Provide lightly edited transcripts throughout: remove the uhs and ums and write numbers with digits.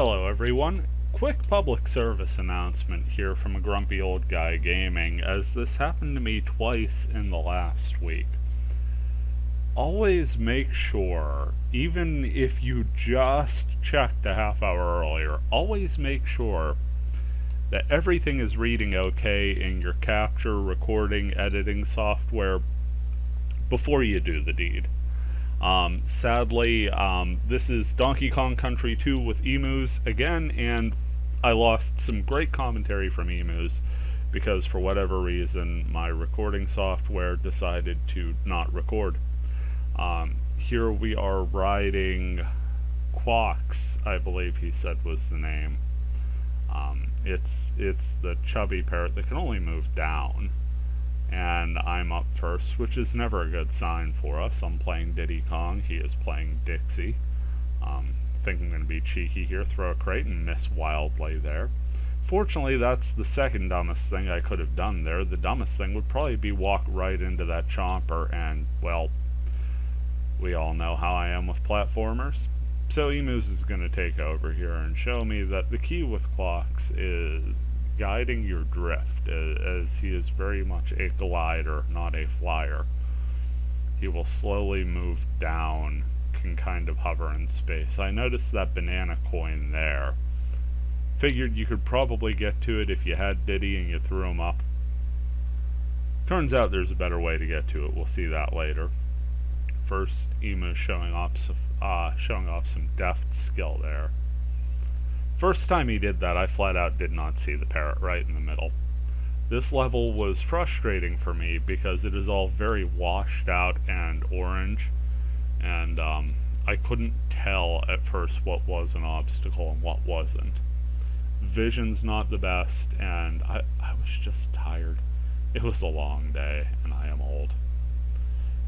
Hello everyone. Quick public service announcement here from a grumpy old guy gaming, as this happened to me twice in the last week. Always make sure, even if you just checked a half hour earlier, always make sure that everything is reading okay in your capture, recording, editing software before you do the deed. Sadly, this is Donkey Kong Country 2 with Emuz again, and I lost some great commentary from Emuz because for whatever reason my recording software decided to not record. Here we are riding Quox, I believe he said was the name. It's the chubby parrot that can only move down. And I'm up first, which is never a good sign for us. I'm playing Diddy Kong, he is playing Dixie. Think I'm going to be cheeky here, throw a crate and miss wildly there. Fortunately, that's the second dumbest thing I could have done there. The dumbest thing would probably be walk right into that chomper, and, well, we all know how I am with platformers. So Emuz is going to take over here and show me that the key with clocks is guiding your drift, as he is very much a glider, not a flyer. He will slowly move down, can kind of hover in space. I noticed that banana coin there. Figured you could probably get to it if you had Diddy and you threw him up. Turns out there's a better way to get to it. We'll see that later. First, Emuz showing off some deft skill there. First time he did that, I flat out did not see the parrot right in the middle. This level was frustrating for me because it is all very washed out and orange, and I couldn't tell at first what was an obstacle and what wasn't. Vision's not the best, and I was just tired. It was a long day, and I am old.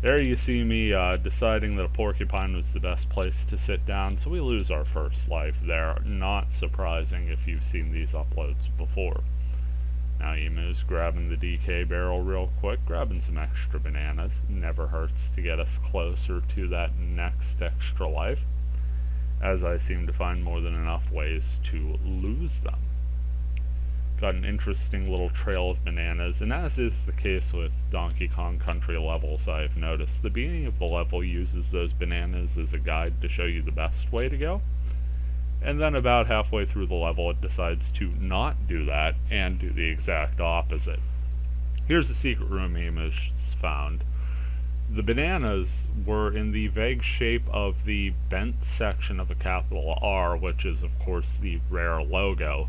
There you see me deciding that a porcupine was the best place to sit down, so we lose our first life there. Not surprising if you've seen these uploads before. Now Emuz grabbing the DK barrel real quick, grabbing some extra bananas. Never hurts to get us closer to that next extra life, as I seem to find more than enough ways to lose them. Got an interesting little trail of bananas, and as is the case with Donkey Kong Country levels, I've noticed the beginning of the level uses those bananas as a guide to show you the best way to go, and then about halfway through the level it decides to not do that and do the exact opposite. Here's the secret room Emuz found. The bananas were in the vague shape of the bent section of a capital R, which is of course the rare logo.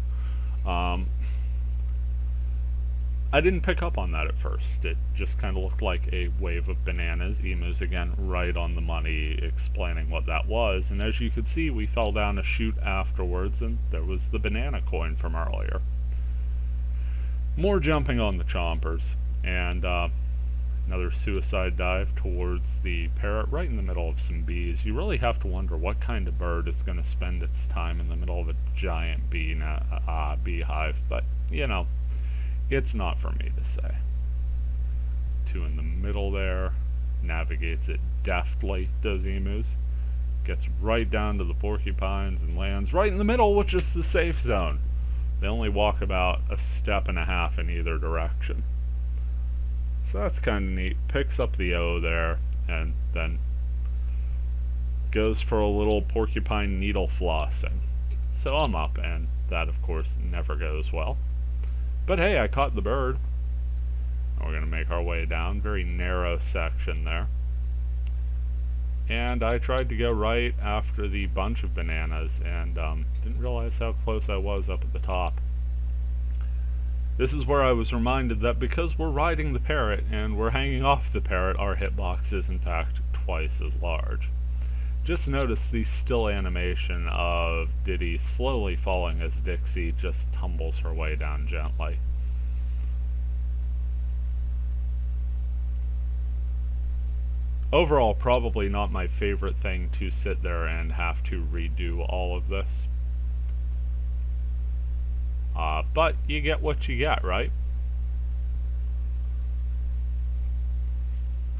I didn't pick up on that at first. It just kind of looked like a wave of bananas. Emuz again right on the money explaining what that was, and as you could see we fell down a chute afterwards and there was the banana coin from earlier. More jumping on the chompers, and another suicide dive towards the parrot right in the middle of some bees. You really have to wonder what kind of bird is going to spend its time in the middle of a giant beehive, but you know, it's not for me to say. Two in the middle there, navigates it deftly, does Emuz. Gets right down to the porcupines and lands right in the middle, which is the safe zone. They only walk about a step and a half in either direction. So that's kind of neat. Picks up the O there, and then goes for a little porcupine needle flossing. So I'm up, and that of course never goes well. But hey, I caught the bird. We're going to make our way down. Very narrow section there. And I tried to go right after the bunch of bananas and didn't realize how close I was up at the top. This is where I was reminded that because we're riding the parrot and we're hanging off the parrot, our hitbox is in fact twice as large. Just notice the still animation of Diddy slowly falling as Dixie just tumbles her way down gently. Overall, probably not my favorite thing to sit there and have to redo all of this. But you get what you get, right?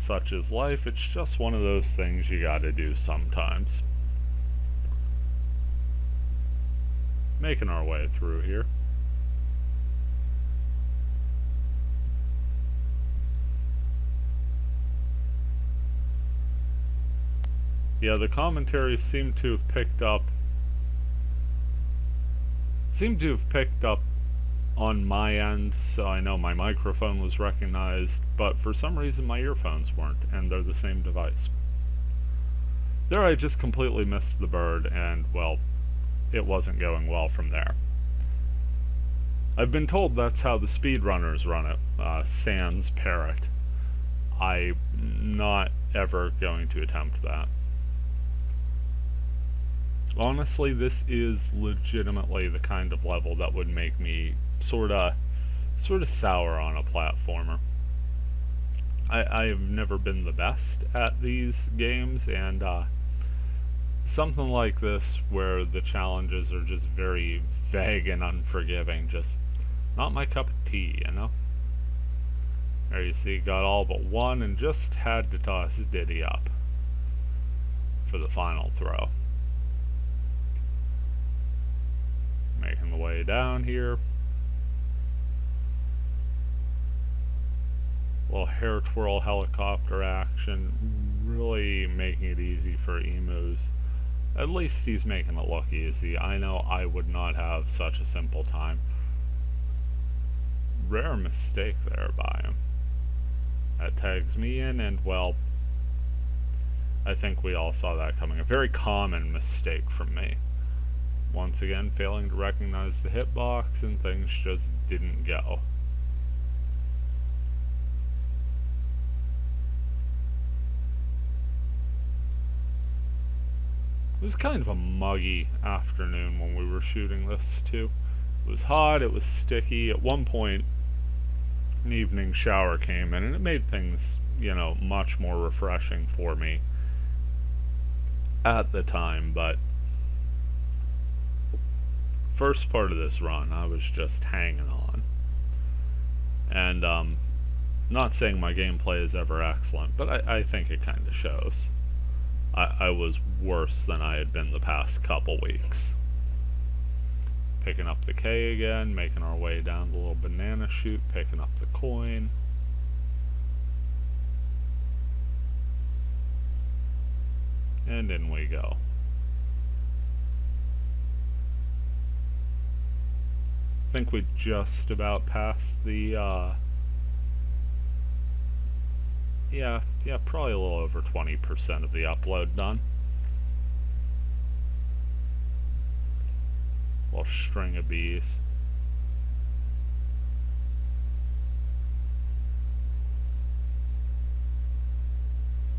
Such is life. It's just one of those things you gotta do sometimes. Making our way through here. Yeah, the commentary seemed to have picked up on my end, so I know my microphone was recognized, but for some reason my earphones weren't, and they're the same device. There I just completely missed the bird, and, well, it wasn't going well from there. I've been told that's how the speedrunners run it, sans parrot. I'm not ever going to attempt that. Honestly, this is legitimately the kind of level that would make me sorta sour on a platformer. I have never been the best at these games, and something like this where the challenges are just very vague and unforgiving, just not my cup of tea, you know? There you see, got all but one and just had to toss Diddy up for the final throw. Making the way down here. Little hair twirl helicopter action, really making it easy for Emuz. At least he's making it look easy. I know I would not have such a simple time. Rare mistake there by him. That tags me in, and well, I think we all saw that coming. A very common mistake from me. Once again, failing to recognize the hitbox, and things just didn't go. It was kind of a muggy afternoon when we were shooting this, too. It was hot, it was sticky. At one point, an evening shower came in, and it made things, you know, much more refreshing for me at the time, but first part of this run, I was just hanging on. And, not saying my gameplay is ever excellent, but I think it kind of shows. I was worse than I had been the past couple weeks. Picking up the K again, making our way down the little banana chute, picking up the coin. And in we go. I think we just about passed the, yeah, probably a little over 20% of the upload done. Little string of bees.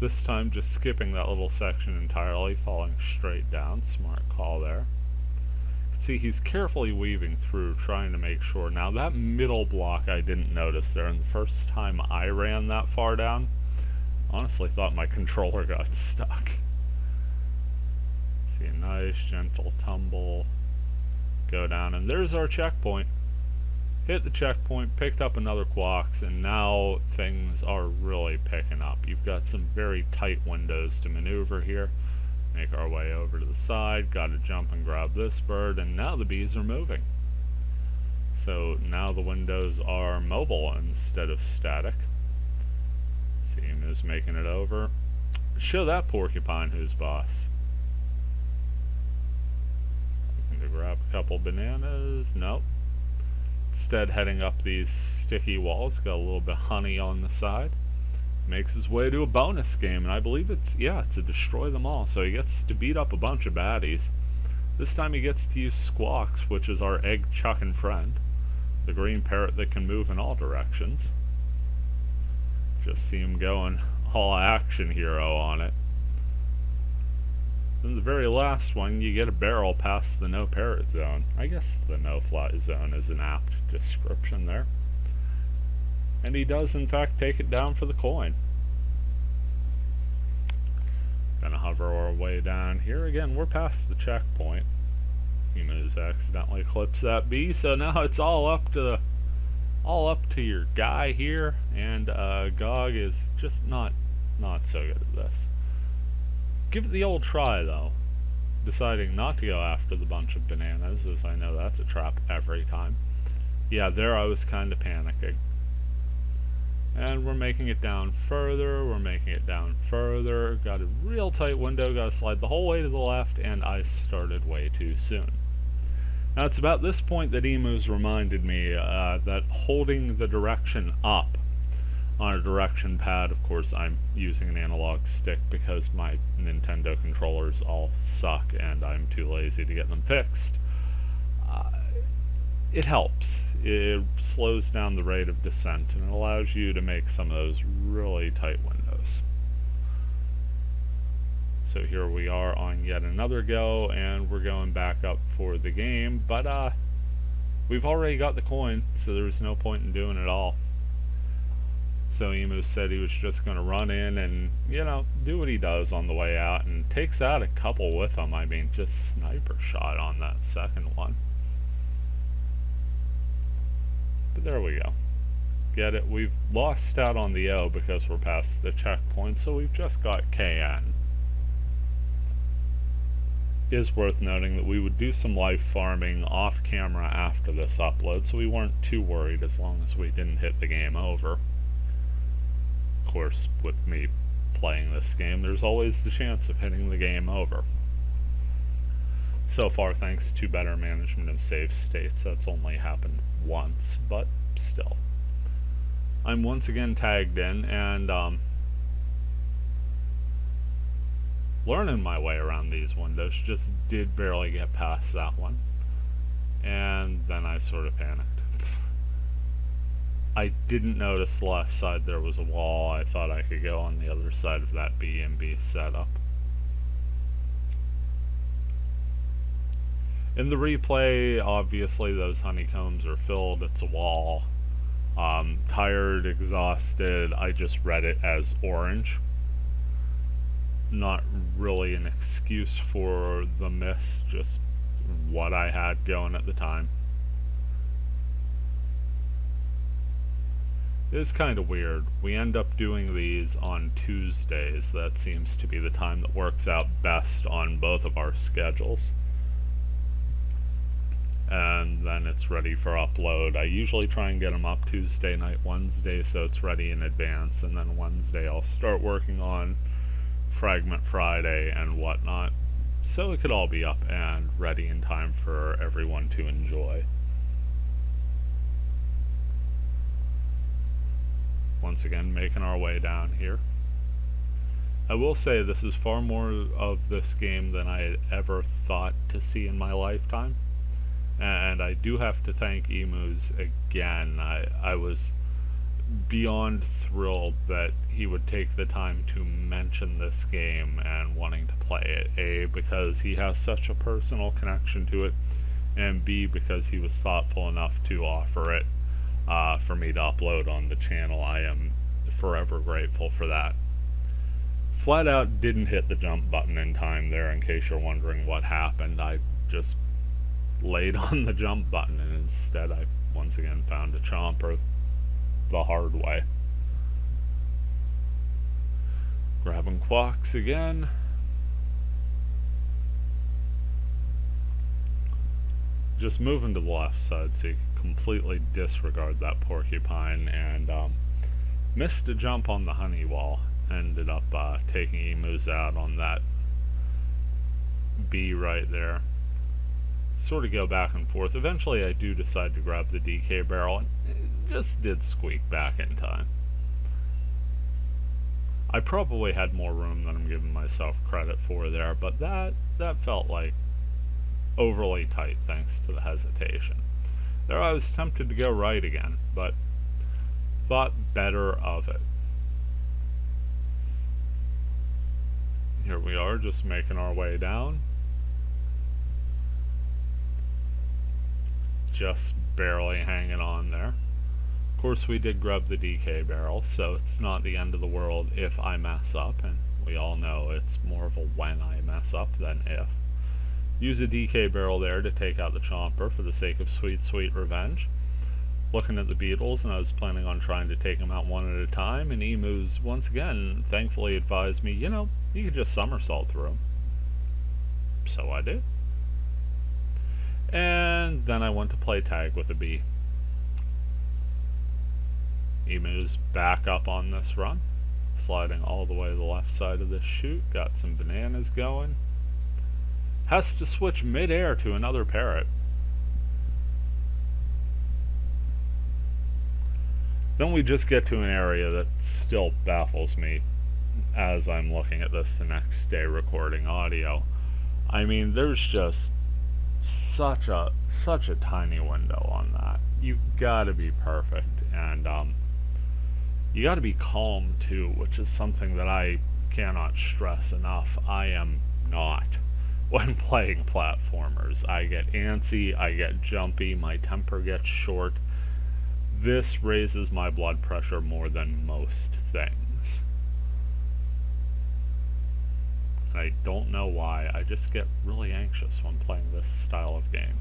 This time just skipping that little section entirely, falling straight down. Smart call there. See, he's carefully weaving through, trying to make sure. Now, that middle block I didn't notice there, and the first time I ran that far down, honestly thought my controller got stuck. See, a nice, gentle tumble. Go down, and there's our checkpoint. Hit the checkpoint, picked up another quox, and now things are really picking up. You've got some very tight windows to maneuver here. Make our way over to the side, gotta jump and grab this bird, and now the bees are moving. So now the windows are mobile instead of static. See, Emuz making it over. Show that porcupine who's boss. Looking to grab a couple bananas. Nope. Instead heading up these sticky walls, got a little bit of honey on the side. Makes his way to a bonus game, and I believe it's a destroy them all, so he gets to beat up a bunch of baddies. This time he gets to use Squawks, which is our egg-chucking friend. The green parrot that can move in all directions. Just see him going all action hero on it. Then the very last one, you get a barrel past the no parrot zone. I guess the no fly zone is an apt description there. And he does in fact take it down for the coin. Gonna hover our way down here. Again, we're past the checkpoint. Emuz accidentally clips that bee, so now it's all up to your guy here, and Gog is just not so good at this. Give it the old try though. deciding not to go after the bunch of bananas, as I know that's a trap every time. Yeah, there I was kind of panicking. And we're making it down further, we're making it down further, got a real tight window, got to slide the whole way to the left, and I started way too soon. Now it's about this point that Emuz reminded me that holding the direction up on a direction pad, of course I'm using an analog stick because my Nintendo controllers all suck and I'm too lazy to get them fixed, it helps. It slows down the rate of descent and it allows you to make some of those really tight windows. So here we are on yet another go, and we're going back up for the game, but we've already got the coin, so there's no point in doing it all. So Emuz said he was just going to run in and, you know, do what he does on the way out, and takes out a couple with him. I mean, just sniper shot on that second one. But there we go. Get it? We've lost out on the O because we're past the checkpoint, so we've just got KN. It is worth noting that we would do some live farming off camera after this upload, so we weren't too worried as long as we didn't hit the game over. Of course, with me playing this game, there's always the chance of hitting the game over. So far, thanks to better management of save states, that's only happened once, but still. I'm once again tagged in, and learning my way around these windows, just did barely get past that one. And then I sort of panicked. I didn't notice the left side there was a wall. I thought I could go on the other side of that B&B setup. In the replay, obviously those honeycombs are filled, it's a wall. Tired, exhausted, I just read it as orange. Not really an excuse for the miss, just what I had going at the time. It is kind of weird. We end up doing these on Tuesdays. That seems to be the time that works out best on both of our schedules. And then it's ready for upload. I usually try and get them up Tuesday night, Wednesday, so it's ready in advance, and then Wednesday I'll start working on Fragment Friday and whatnot, so it could all be up and ready in time for everyone to enjoy. Once again, making our way down here. I will say this is far more of this game than I had ever thought to see in my lifetime. And I do have to thank Emuz again. I was beyond thrilled that he would take the time to mention this game and wanting to play it. A, because he has such a personal connection to it, and B, because he was thoughtful enough to offer it for me to upload on the channel. I am forever grateful for that. Flat out didn't hit the jump button in time there, in case you're wondering what happened. I just laid on the jump button, and instead I once again found a chomper the hard way. Grabbing quacks again. Just moving to the left side so you can completely disregard that porcupine, and missed a jump on the honey wall. Ended up taking Emuz out on that B right there. Sort of go back and forth. Eventually I do decide to grab the DK barrel, and it just did squeak back in time. I probably had more room than I'm giving myself credit for there, but that felt like overly tight thanks to the hesitation. There I was tempted to go right again, but thought better of it. Here we are, just making our way down. Just barely hanging on there. Of course we did grab the DK barrel, so it's not the end of the world if I mess up, and we all know it's more of a when I mess up than if. Use a DK barrel there to take out the chomper for the sake of sweet, sweet revenge. Looking at the beetles, and I was planning on trying to take them out one at a time, and Emuz once again thankfully advised me, you know, you could just somersault through them. So I did. And then I went to play tag with a bee. Emu's back up on this run, sliding all the way to the left side of this chute, got some bananas going. Has to switch mid-air to another parrot. Then we just get to an area that still baffles me as I'm looking at this the next day recording audio. I mean, there's just such a tiny window on that. You gotta be perfect, and you gotta be calm too, which is something that I cannot stress enough. I am not when playing platformers. I get antsy, I get jumpy, my temper gets short. This raises my blood pressure more than most things. I don't know why, I just get really anxious when playing this style of game.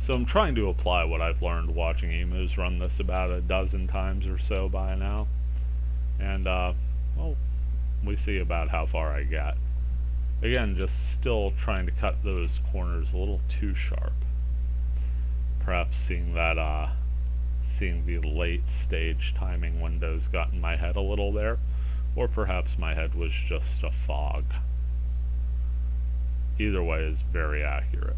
So I'm trying to apply what I've learned watching Emus run this about a dozen times or so by now. And, well, we see about how far I get. Again, just still trying to cut those corners a little too sharp. Perhaps seeing that, seeing the late stage timing windows got in my head a little there, or perhaps my head was just a fog. Either way is very accurate.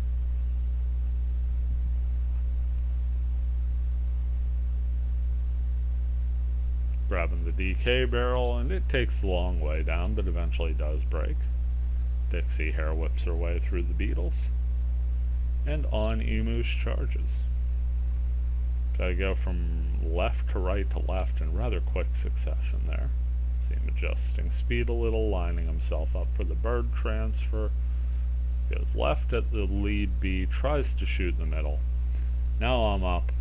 Grabbing the DK barrel, and it takes a long way down, but eventually does break. Dixie hair whips her way through the beetles, and on Emu's charges. Gotta go from left to right to left in rather quick succession there. See him adjusting speed a little, lining himself up for the bird transfer. Goes left at the lead bee, tries to shoot the middle. Now I'm up.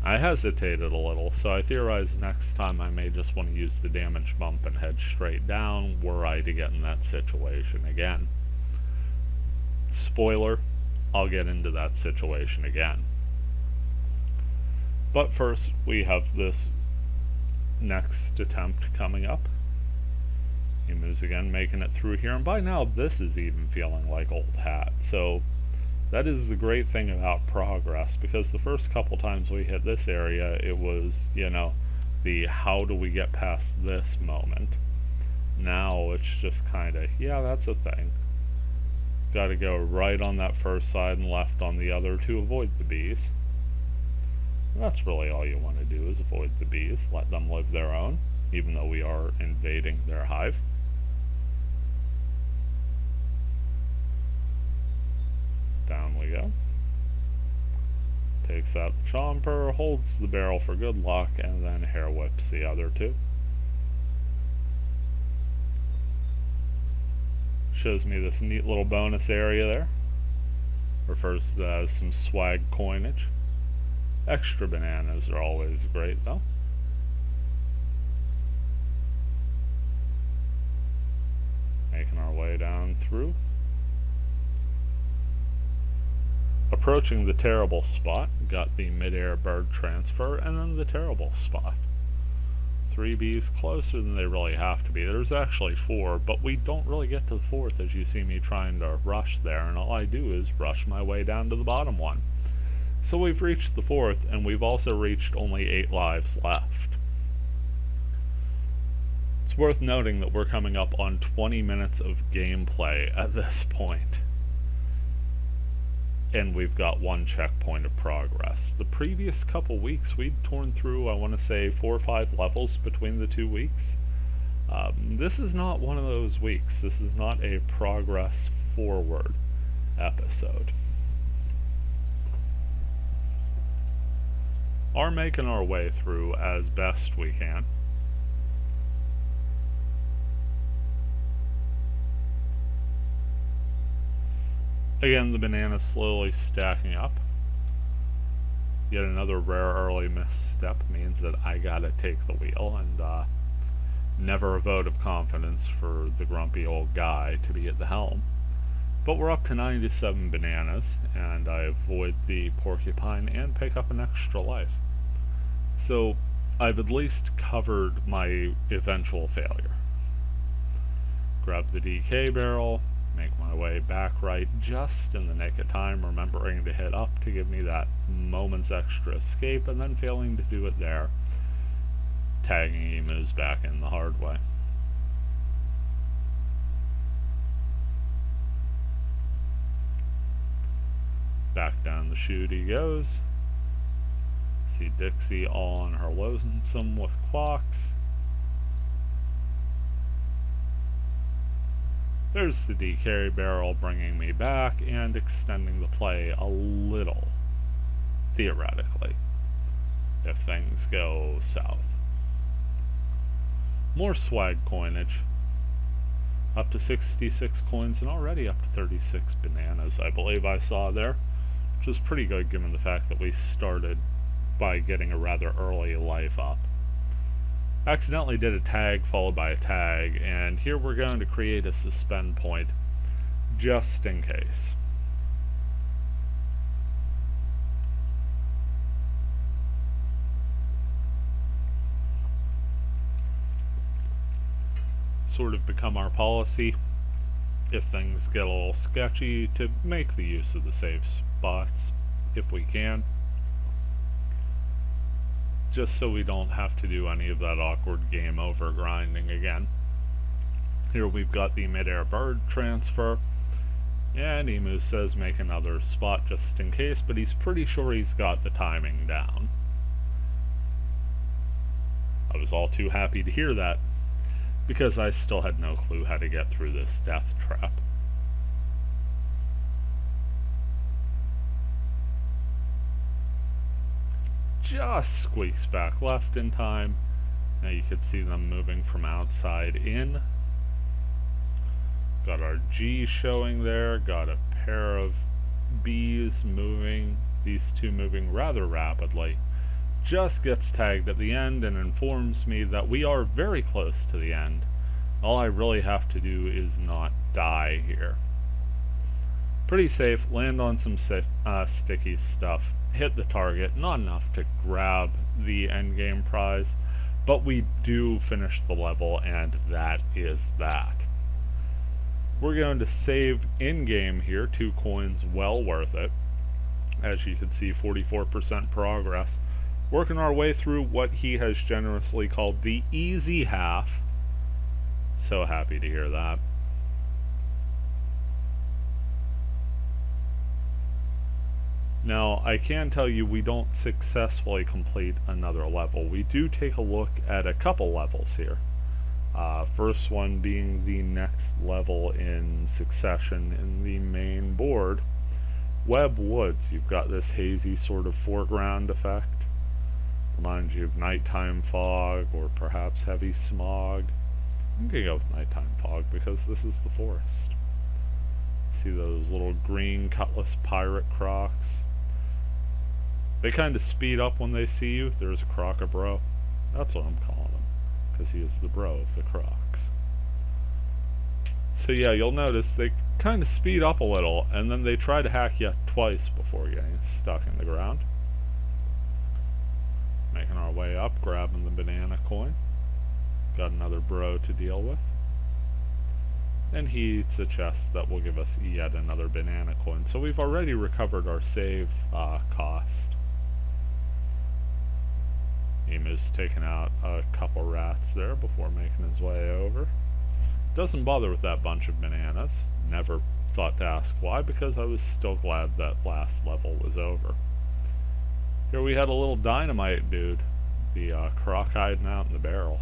I hesitated a little, so I theorize next time I may just want to use the damage bump and head straight down were I to get in that situation again. Spoiler, I'll get into that situation again. But first, we have this next attempt coming up. Emu's again making it through here, and by now this is even feeling like old hat, so that is the great thing about progress, because the first couple times we hit this area, it was, you know, the how do we get past this moment. Now it's just kinda, yeah, that's a thing. Gotta go right on that first side and left on the other to avoid the bees. And that's really all you want to do, is avoid the bees, let them live their own, even though we are invading their hive. Down we go. Takes out the chomper, holds the barrel for good luck, and then hair whips the other two. Shows me this neat little bonus area there. Refers to that as some swag coinage. Extra bananas are always great though. Making our way down through. Approaching the terrible spot, got the mid-air bird transfer, and then the terrible spot. 3 bees closer than they really have to be. There's actually 4, but we don't really get to the 4th as you see me trying to rush there, and all I do is rush my way down to the bottom one. So we've reached the 4th, and we've also reached only 8 lives left. It's worth noting that we're coming up on 20 minutes of gameplay at this point. And we've got 1 checkpoint of progress. The previous couple weeks we'd torn through, I want to say, 4 or 5 levels between the 2 weeks. This is not one of those weeks. This is not a progress forward episode. Are making our way through as best we can. Again, the banana's slowly stacking up. Yet another rare early misstep means that I gotta take the wheel, and never a vote of confidence for the grumpy old guy to be at the helm. But we're up to 97 bananas, and I avoid the porcupine and pick up an extra life. So I've at least covered my eventual failure. Grab the DK barrel, make my way back right just in the nick of time, remembering to hit up to give me that moment's extra escape, and then failing to do it there, tagging Emus back in the hard way. Back down the chute he goes. See Dixie all on her lonesome with clocks. There's the DK barrel bringing me back and extending the play a little, theoretically, if things go south. More swag coinage. Up to 66 coins and already up to 36 bananas, I believe I saw there, which is pretty good given the fact that we started by getting a rather early life up. Accidentally did a tag followed by a tag, and here we're going to create a suspend point just in case. Sort of become our policy, if things get a little sketchy, to make the use of the safe spots if we can, just so we don't have to do any of that awkward game over grinding again. Here we've got the midair bird transfer, and Emu says make another spot just in case, but he's pretty sure he's got the timing down. I was all too happy to hear that, because I still had no clue how to get through this death trap. Just squeaks back left in time. Now you can see them moving from outside in. Got our G showing there, got a pair of B's moving, these two moving rather rapidly. Just gets tagged at the end and informs me that we are very close to the end. All I really have to do is not die here. Pretty safe, land on some sticky stuff, hit the target, not enough to grab the endgame prize, but we do finish the level, and that is that. We're going to save in-game here, 2 coins, well worth it. As you can see, 44% progress. Working our way through what he has generously called the easy half. So happy to hear that. Now, I can tell you we don't successfully complete another level. We do take a look at a couple levels here. First one being the next level in succession in the main board. Web Woods, you've got this hazy sort of foreground effect. Reminds you of nighttime fog or perhaps heavy smog. I'm going to go with nighttime fog because this is the forest. See those little green cutlass pirate crocs? They kind of speed up when they see you. There's a croc-a-bro. That's what I'm calling him, because he is the bro of the crocs. So yeah, you'll notice they kind of speed up a little, and then they try to hack you twice before getting stuck in the ground. Making our way up, grabbing the banana coin. Got another bro to deal with. And he eats a chest that will give us yet another banana coin. So we've already recovered our save cost. Emu's taking out a couple rats there before making his way over. Doesn't bother with that bunch of bananas. Never thought to ask why, because I was still glad that last level was over. Here we had a little dynamite dude, the croc hiding out in the barrel.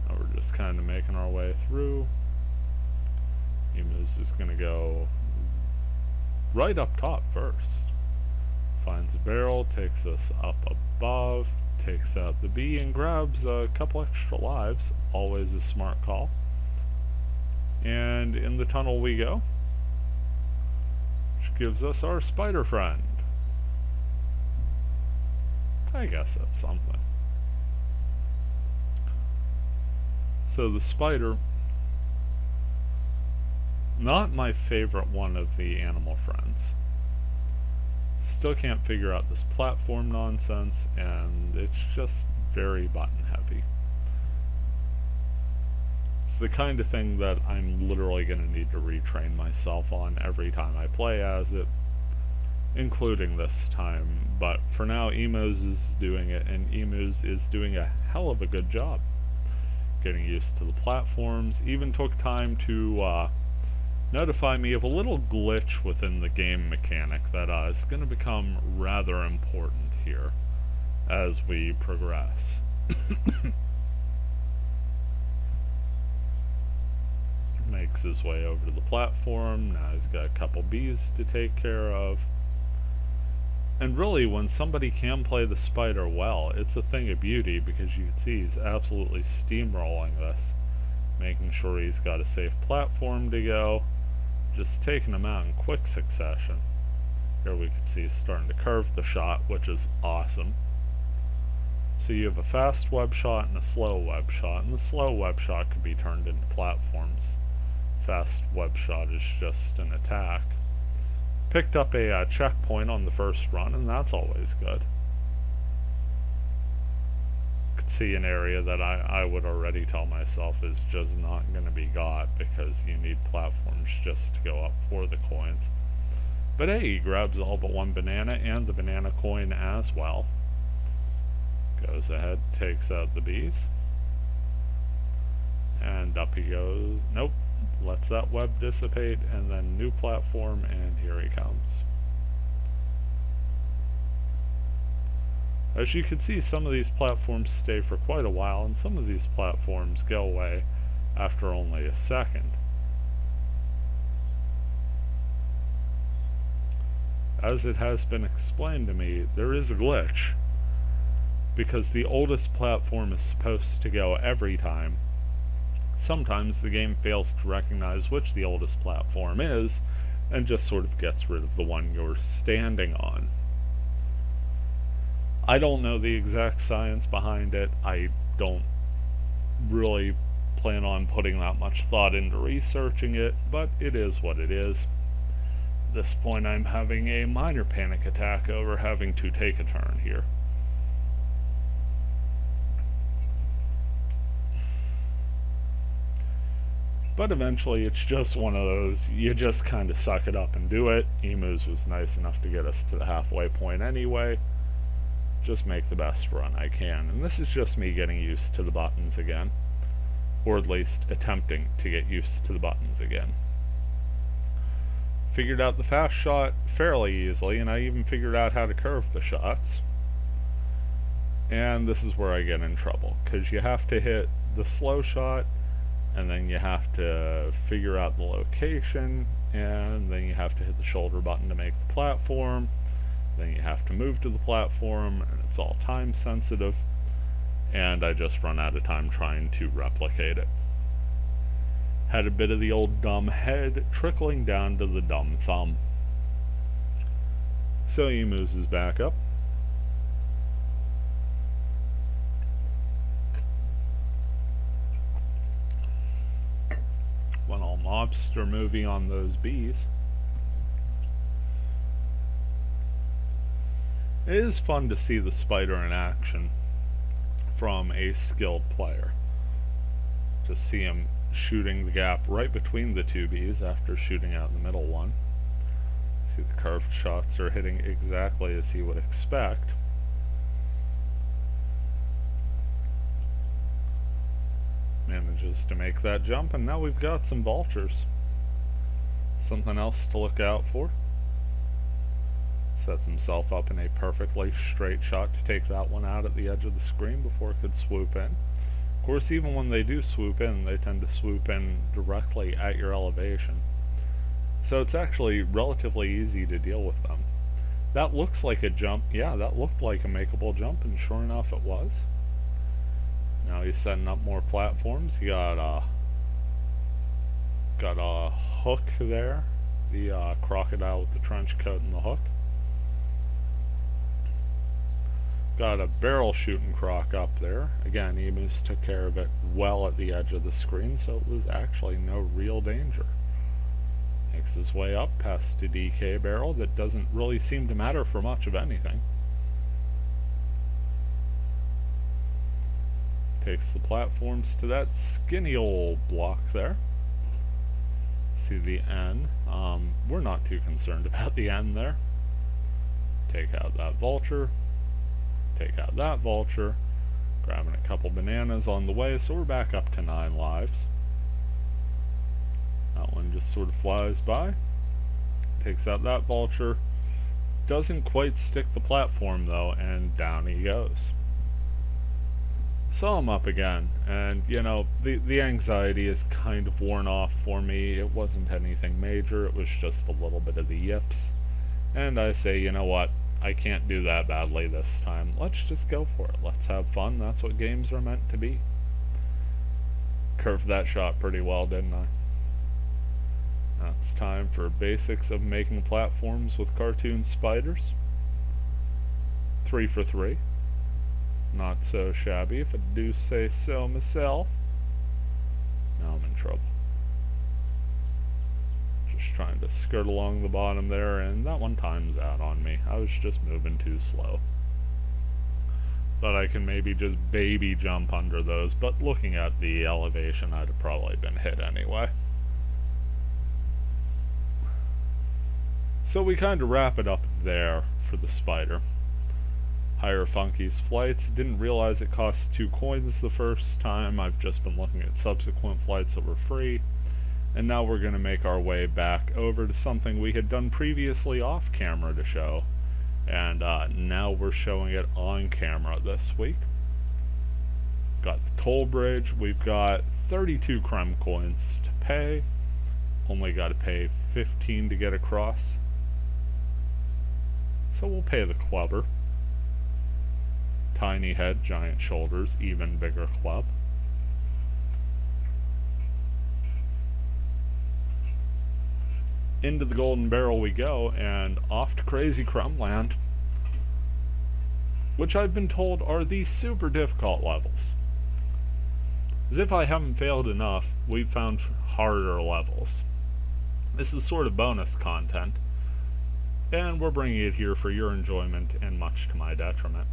Now we're just kind of making our way through. Emu's is going to go right up top first. Finds a barrel, takes us up above, takes out the bee, and grabs a couple extra lives. Always a smart call. And in the tunnel we go, which gives us our spider friend. I guess that's something. So the spider, not my favorite one of the animal friends. Still can't figure out this platform nonsense, and it's just very button heavy. It's the kind of thing that I'm literally going to need to retrain myself on every time I play as it, including this time. But for now, Emuz is doing it, and Emuz is doing a hell of a good job getting used to the platforms. Even took time to notify me of a little glitch within the game mechanic that is going to become rather important here as we progress. Makes his way over to the platform. Now he's got a couple bees to take care of. And really, when somebody can play the spider well, it's a thing of beauty, because you can see he's absolutely steamrolling this, making sure he's got a safe platform to go, just taking them out in quick succession. Here we can see he's starting to curve the shot, which is awesome. So you have a fast web shot and a slow web shot, and the slow web shot could be turned into platforms. Fast web shot is just an attack. Picked up a checkpoint on the first run, and that's always good. Could see an area that I would already tell myself is just not going to be got, because you need platforms just to go up for the coins. But hey, he grabs all but one banana and the banana coin as well. Goes ahead, takes out the bees. And up he goes. Nope. Lets that web dissipate, and then new platform, and here he comes. As you can see, some of these platforms stay for quite a while, and some of these platforms go away after only a second. As it has been explained to me, there is a glitch, because the oldest platform is supposed to go every time. Sometimes the game fails to recognize which the oldest platform is, and just sort of gets rid of the one you're standing on. I don't know the exact science behind it. I don't really plan on putting that much thought into researching it, but it is what it is. At this point, I'm having a minor panic attack over having to take a turn here. But eventually, it's just one of those, you just kind of suck it up and do it. Emuz was nice enough to get us to the halfway point anyway. Just make the best run I can. And this is just me getting used to the buttons again. Or at least attempting to get used to the buttons again. Figured out the fast shot fairly easily, and I even figured out how to curve the shots. And this is where I get in trouble, because you have to hit the slow shot, and then you have to figure out the location, and then you have to hit the shoulder button to make the platform, then you have to move to the platform, and it's all time sensitive, and I just run out of time trying to replicate it. Had a bit of the old dumb head trickling down to the dumb thumb. So Emuz is back up. One all mobster movie on those bees. It is fun to see the spider in action from a skilled player. To see him shooting the gap right between the two bees after shooting out the middle one. See, the curved shots are hitting exactly as he would expect. Manages to make that jump, and now we've got some vultures. Something else to look out for. Sets himself up in a perfectly straight shot to take that one out at the edge of the screen before it could swoop in. Of course, even when they do swoop in, they tend to swoop in directly at your elevation. So it's actually relatively easy to deal with them. That looks like a jump. Yeah, that looked like a makeable jump, and sure enough it was. Now he's setting up more platforms. He got a hook there. The crocodile with the trench coat and the hook. Got a barrel shooting croc up there. Again, Emuz took care of it well at the edge of the screen, so it was actually no real danger. Makes his way up past a DK barrel that doesn't really seem to matter for much of anything. Takes the platforms to that skinny old block there. See the N. We're not too concerned about the N there. Take out that vulture. Take out that vulture. Grabbing a couple bananas on the way, so we're back up to 9 lives. That one just sort of flies by. Takes out that vulture. Doesn't quite stick the platform though, and down he goes. So I'm up again, and you know, the anxiety is kind of worn off for me. It wasn't anything major, it was just a little bit of the yips. And I say, you know what, I can't do that badly this time. Let's just go for it. Let's have fun. That's what games are meant to be. Curved that shot pretty well, didn't I? Now it's time for basics of making platforms with cartoon spiders. 3 for 3. Not so shabby, if I do say so myself. Now I'm in trouble. Just trying to skirt along the bottom there, and that one times out on me. I was just moving too slow. Thought I can maybe just baby jump under those, but looking at the elevation, I'd have probably been hit anyway. So we kind of wrap it up there for the spider. Hire Funky's flights. Didn't realize it cost 2 coins the first time. I've just been looking at subsequent flights that were free. And now we're going to make our way back over to something we had done previously off camera to show. And now we're showing it on camera this week. Got the toll bridge. We've got 32 creme coins to pay. Only got to pay 15 to get across. So we'll pay the clubber. Tiny head, giant shoulders, even bigger club. Into the golden barrel we go, and off to Crazy Crumb Land, which I've been told are the super difficult levels. As if I haven't failed enough, we've found harder levels. This is sort of bonus content, and we're bringing it here for your enjoyment and much to my detriment.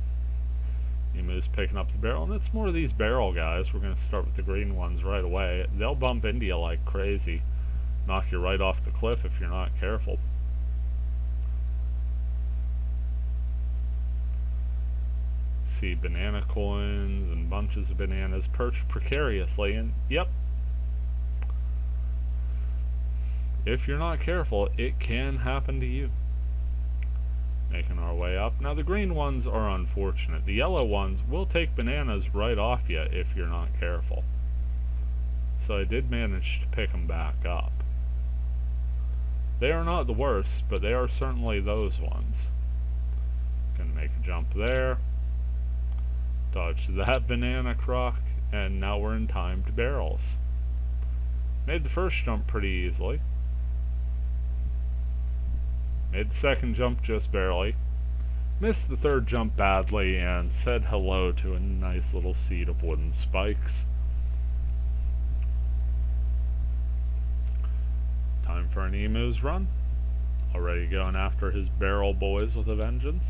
Emu's picking up the barrel, and it's more of these barrel guys. We're going to start with the green ones right away. They'll bump into you like crazy. Knock you right off the cliff if you're not careful. See banana coins and bunches of bananas perched precariously, and yep, if you're not careful, it can happen to you. Making our way up. Now the green ones are unfortunate. The yellow ones will take bananas right off you if you're not careful. So I did manage to pick them back up. They are not the worst, but they are certainly those ones. Gonna make a jump there. Dodge that banana crock, and now we're in timed barrels. Made the first jump pretty easily. Made the second jump just barely. Missed the third jump badly and said hello to a nice little seat of wooden spikes. Time for an Emu's run. Already going after his barrel boys with a vengeance.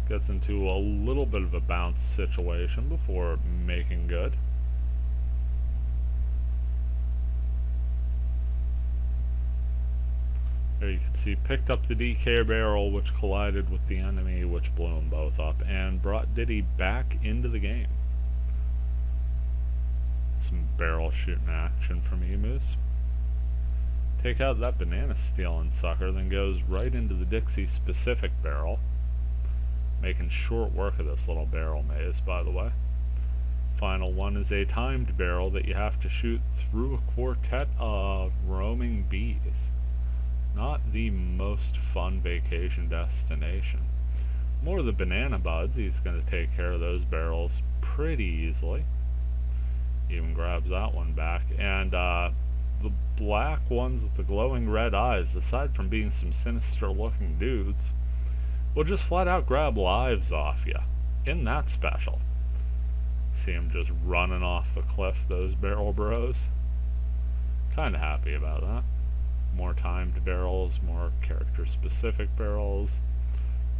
Gets into a little bit of a bounce situation before making good. There you can see, picked up the DK barrel, which collided with the enemy, which blew them both up, and brought Diddy back into the game. Some barrel shooting action from Emus. Take out that banana stealing sucker, then goes right into the Dixie specific barrel. Making short work of this little barrel maze, by the way. Final one is a timed barrel that you have to shoot through a quartet of roaming bees. Not the most fun vacation destination. More of the banana buds. He's going to take care of those barrels pretty easily. Even grabs that one back. And the black ones with the glowing red eyes, aside from being some sinister looking dudes, will just flat out grab lives off you. Isn't that special? See him just running off the cliff, those barrel bros. Kinda happy about that. More timed barrels, more character-specific barrels.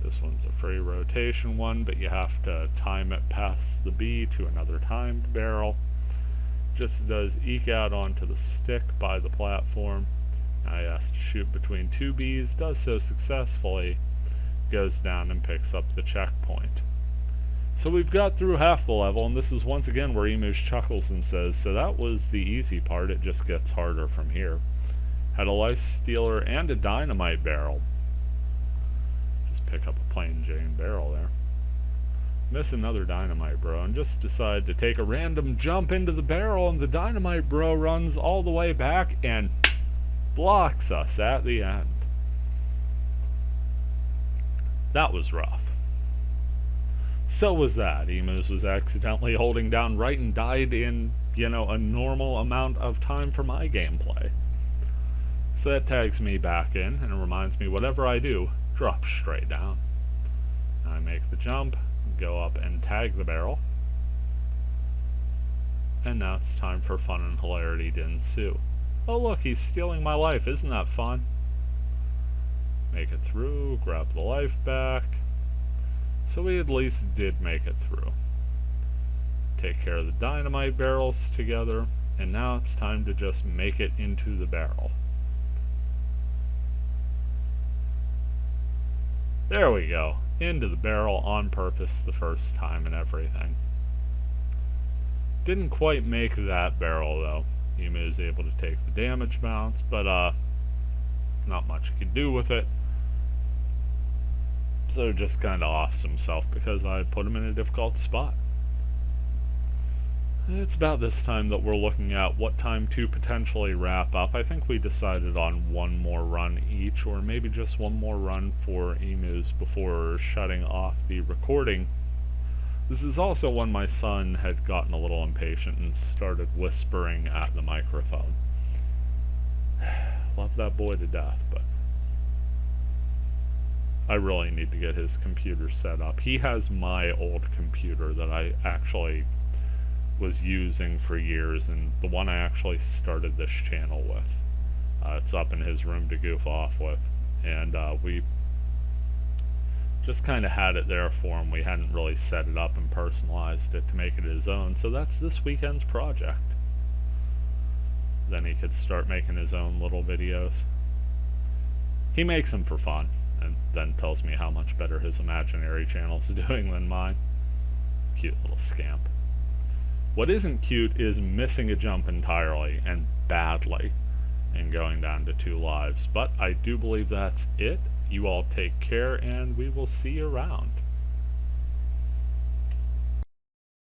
This one's a free rotation one, but you have to time it past the B to another timed barrel. Just does eke out onto the stick by the platform. I asked to shoot between two Bs, does so successfully, goes down and picks up the checkpoint. So we've got through half the level, and this is once again where Emuz chuckles and says, so that was the easy part, it just gets harder from here. Had a life stealer and a dynamite barrel. Just pick up a plain Jane barrel there. Miss another dynamite bro, and just decide to take a random jump into the barrel, and the dynamite bro runs all the way back and blocks us at the end. That was rough. So was that. Emuz was accidentally holding down right and died in, a normal amount of time for my gameplay. So that tags me back in, and it reminds me whatever I do, drop straight down. I make the jump, go up and tag the barrel. And now it's time for fun and hilarity to ensue. Oh look, he's stealing my life, isn't that fun? Make it through, grab the life back. So we at least did make it through. Take care of the dynamite barrels together, and now it's time to just make it into the barrel. There we go, into the barrel on purpose the first time and everything. Didn't quite make that barrel though. Emuz is able to take the damage bounce, but not much he could do with it. So just kinda offs himself because I put him in a difficult spot. It's about this time that we're looking at what time to potentially wrap up. I think we decided on one more run each, or maybe just one more run for Emuz before shutting off the recording. This is also when my son had gotten a little impatient and started whispering at the microphone. Love that boy to death, but I really need to get his computer set up. He has my old computer that I actually was using for years, and the one I actually started this channel with. It's up in his room to goof off with, and we just kind of had it there for him. We hadn't really set it up and personalized it to make it his own, so that's this weekend's project. Then he could start making his own little videos. He makes them for fun, and then tells me how much better his imaginary channel's doing than mine. Cute little scamp. What isn't cute is missing a jump entirely, and badly, and going down to 2 lives. But I do believe that's it. You all take care, and we will see you around.